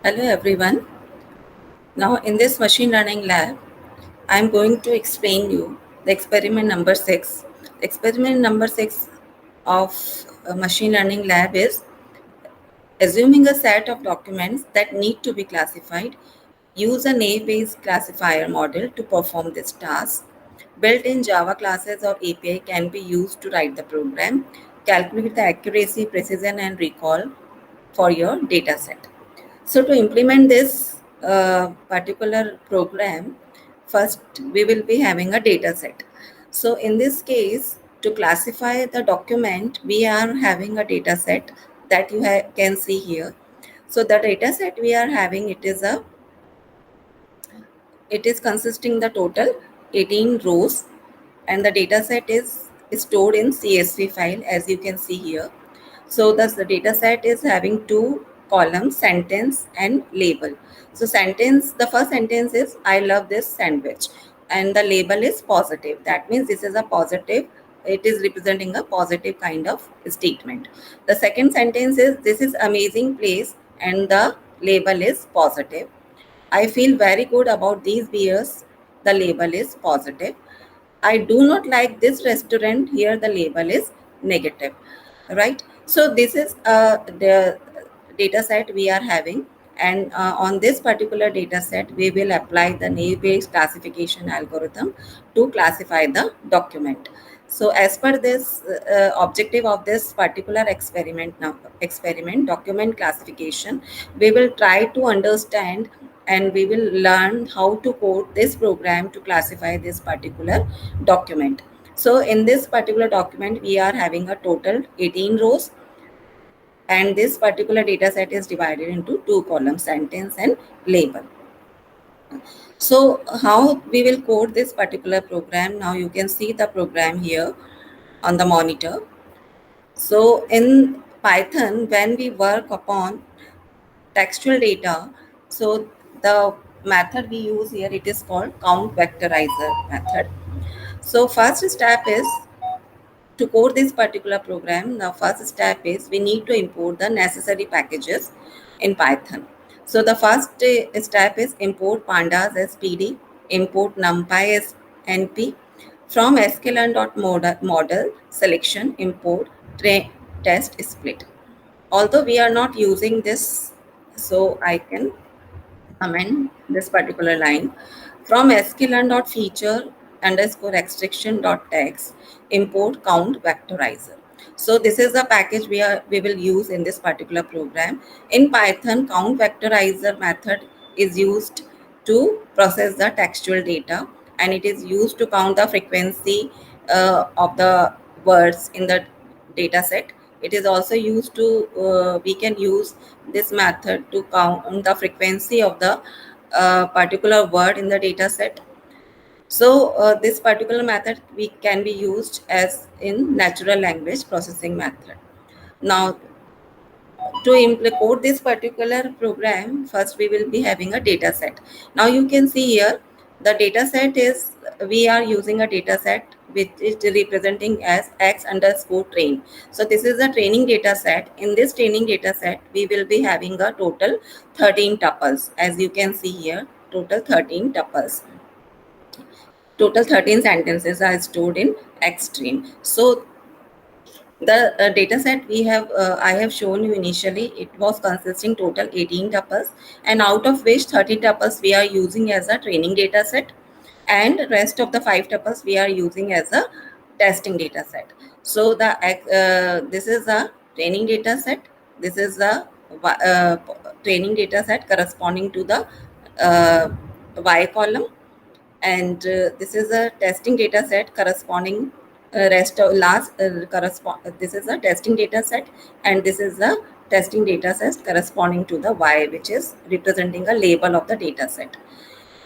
Hello everyone. Now in this machine learning lab, I am going to explain you the experiment number 6. Experiment number 6 of machine learning lab is assuming a set of documents that need to be classified. Use a naive-Bayes classifier model to perform this task. Built-in Java classes or API can be used to write the program. Calculate the accuracy, precision, and recall for your data set. So to implement this particular program, first we will be having a data set. So in this case, to classify the document, we are having a data set that you can see here. So the data set we are having, it is consisting the total 18 rows, and the data set is stored in CSV file as you can see here. So thus the data set is having two columns, sentence and label. So sentence, the first sentence is I love this sandwich, and the label is positive. That means this is a positive, it is representing a positive kind of statement. The second sentence is this is amazing place, and the label is positive. I feel very good about these beers. The label is positive. I do not like this restaurant. Here the label is negative, right? So this is the data set we are having, and on this particular data set we will apply the naive-Bayes classification algorithm to classify the document. So as per this objective of this particular experiment document classification, we will try to understand and we will learn how to code this program to classify this particular document. So in this particular document, we are having a total 18 rows, and this particular data set is divided into two columns, sentence and label. So how we will code this particular program? Now you can see the program here on the monitor. So in Python, when we work upon textual data, so the method we use here, it is called count vectorizer method. So first step is to code this particular program. The first step is we need to import the necessary packages in Python. So the first step is import pandas as PD, import numpy as np, from sklearn.model selection import test split. Although we are not using this, so I can amend this particular line from sklearn.feature underscore extraction dot text import count vectorizer. So this is the package we will use in this particular program. In Python, count vectorizer method is used to process the textual data, and it is used to count the frequency of the words in the data set. It is also used to we can use this method to count the frequency of the particular word in the data set. So this particular method we can be used as in natural language processing method. Now to implement this particular program, first we will be having a data set. Now you can see here the data set is, we are using a data set which is representing as x underscore train. So this is a training data set. In this training data set, we will be having a total 13 tuples. As you can see here, total 13 tuples. Total 13 sentences are stored in X train. So the data set we have, I have shown you initially, it was consisting total 18 tuples, and out of which 30 tuples we are using as a training data set, and rest of the 5 tuples we are using as a testing data set. So the this is a training data set. This is a uh, training data set corresponding to the Y column, and this is a testing data set corresponding rest of last correspond this is a testing data set, and this is a testing data set corresponding to the Y, which is representing a label of the data set.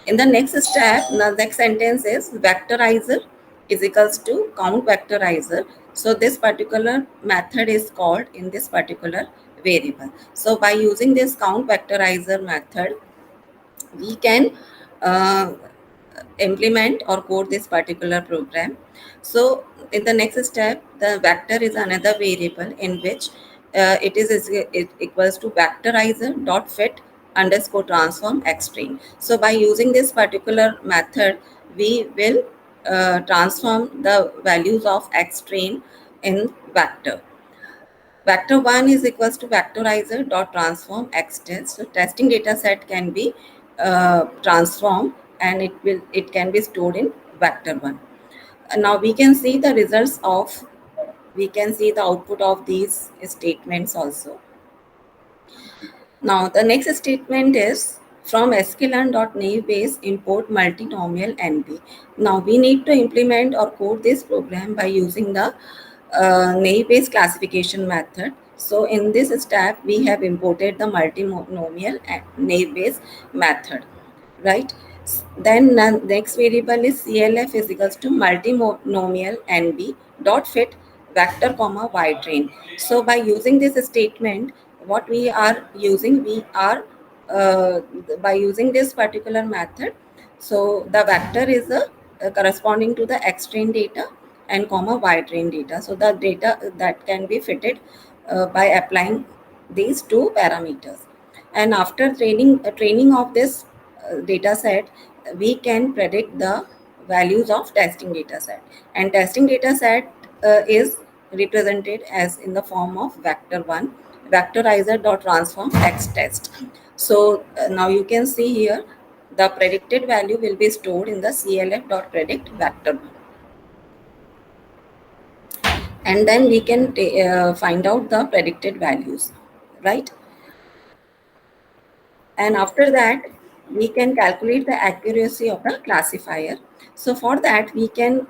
In the next step, the next sentence is vectorizer is equals to count vectorizer. So this particular method is called in this particular variable. So by using this count vectorizer method, we can uh, implement or code this particular program. So in the next step, the vector is another variable in which it equals to vectorizer dot fit underscore transform x train. So by using this particular method, we will transform the values of x train in vector. Vector 1 is equals to vectorizer dot transform x test. So testing data set can be transformed, and it can be stored in vector 1. Now we can see the results of, we can see the output of these statements also. Now the next statement is from sklearn.naive base import multinomial NB. Now we need to implement or code this program by using the naive base classification method. So in this step we have imported the multinomial and naive base method, right? Then next variable is CLF is equals to multinomial NB dot fit vector comma y train. So by using this statement, what we are using, we are by using this particular method, so the vector is corresponding to the x train data and comma y train data. So the data that can be fitted by applying these two parameters. And after training of this data set, we can predict the values of testing data set. And testing data set is represented as in the form of vector 1 vectorizer dot transform x test. So now you can see here the predicted value will be stored in the clf dot predict vector 1, and then we can find out the predicted values, right? And after that we can calculate the accuracy of the classifier. So for that we can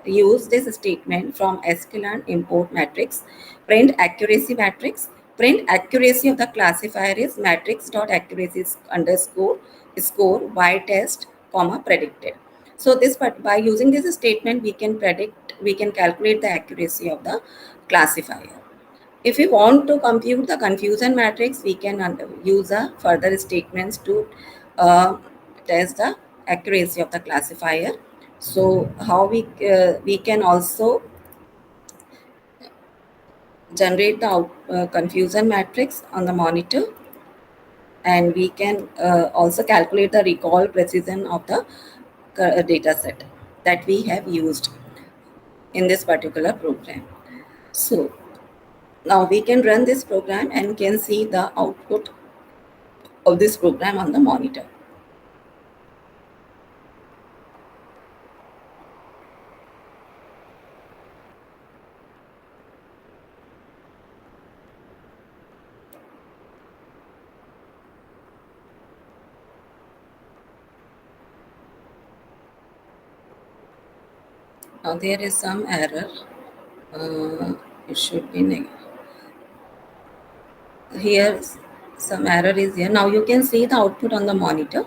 use this statement from sklearn import matrix print accuracy matrix. Print accuracy of the classifier is matrix dot accuracy underscore score y test comma predicted. So this, but by using this statement we can calculate the accuracy of the classifier. If we want to compute the confusion matrix, we can use a further statements to uh, test the accuracy of the classifier. So how we can also generate the confusion matrix on the monitor, and we can also calculate the recall precision of the data set that we have used in this particular program. So now we can run this program and can see the output of this program on the monitor. Now there is some error. It should be here. Some error is here. Now you can see the output on the monitor.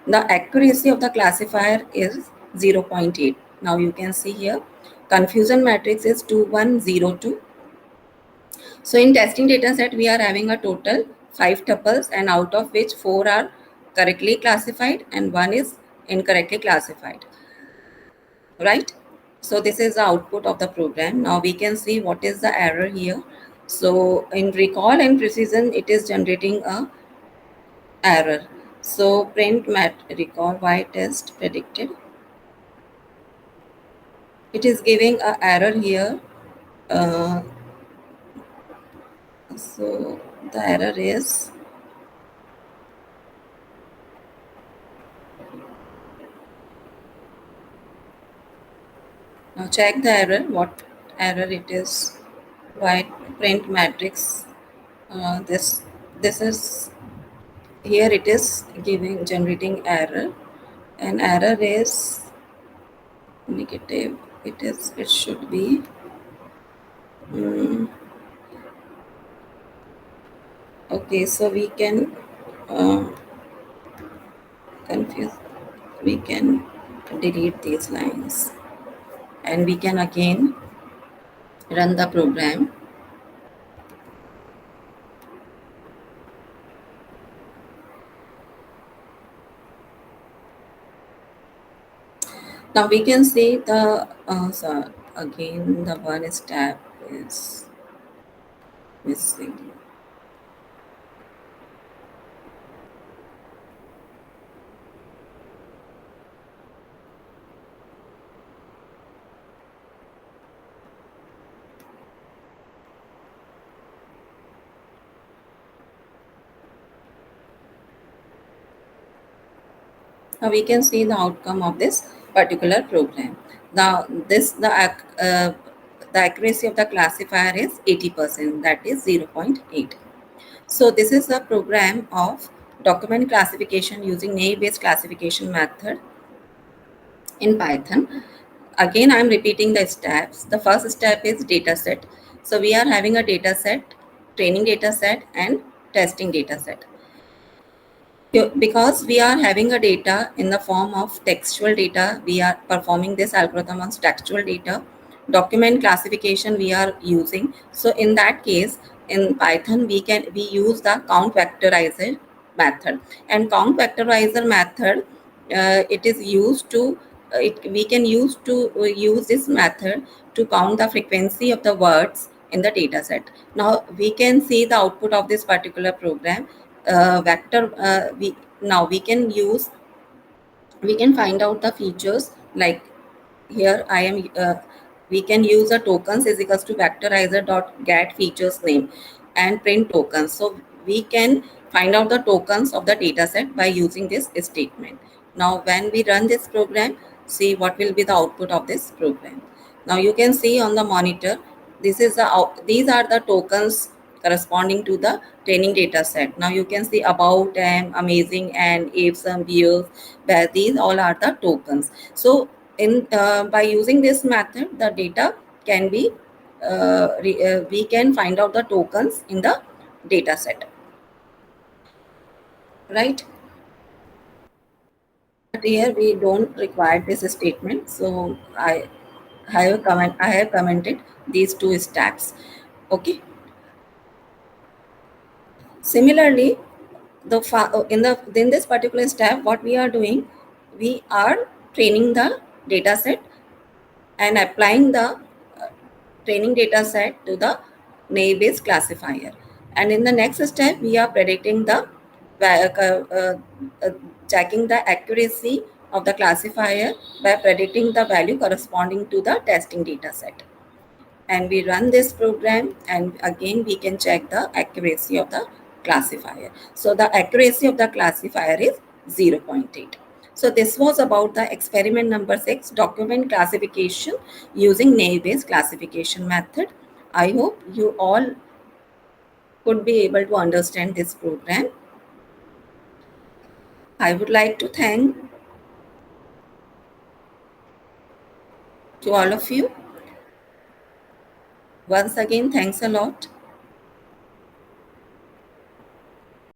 The accuracy of the classifier is 0.8. Now you can see here confusion matrix is 2102. So in testing data set we are having a total 5 tuples, and out of which 4 are correctly classified and 1 is incorrectly classified, right? So this is the output of the program. Now we can see what is the error here. So in recall and precision it is generating a error. So print mat recall y test predicted, it is giving a error here. uh, so the error is, now check the error, what error it is. White print matrix, this is here, it is giving generating error, and error is negative. It should be okay. So we can uh, confuse, we can delete these lines, and we can again run the program. Now we can see the so again the one step is missing. Now we can see the outcome of this particular program. Now the accuracy of the classifier is 80%, that is 0.8. So this is the program of document classification using naive-Bayes classification method in Python. Again, I'm repeating the steps. The first step is data set. So we are having a data set, training data set and testing data set. Because we are having a data in the form of textual data, we are performing this algorithm on textual data. Document classification we are using. So in that case, in Python, we use the count vectorizer method. And count vectorizer method, it is used to we can use this method to count the frequency of the words in the data set. Now we can see the output of this particular program. Vector we can use, we can find out the features like here I am we can use a tokens is equals to vectorizer dot get features name and print tokens. So we can find out the tokens of the data set by using this statement. Now when we run this program, see what will be the output of this program. Now you can see on the monitor, this is these are the tokens corresponding to the training data set. Now you can see about and amazing and awesome views, where these all are the tokens. So in by using this method, the data can be we can find out the tokens in the data set, right? But here we don't require this statement, so I have commented these two stacks. Okay. Similarly, in this particular step, what we are doing, we are training the data set and applying the training data set to the naive-Bayes classifier. And in the next step, we are predicting the checking the accuracy of the classifier by predicting the value corresponding to the testing data set. And we run this program, and again we can check the accuracy of the classifier. So the accuracy of the classifier is 0.8. So this was about the experiment number 6, document classification using naive-Bayes classification method. I hope you all could be able to understand this program. I would like to thank to all of you. Once again, thanks a lot.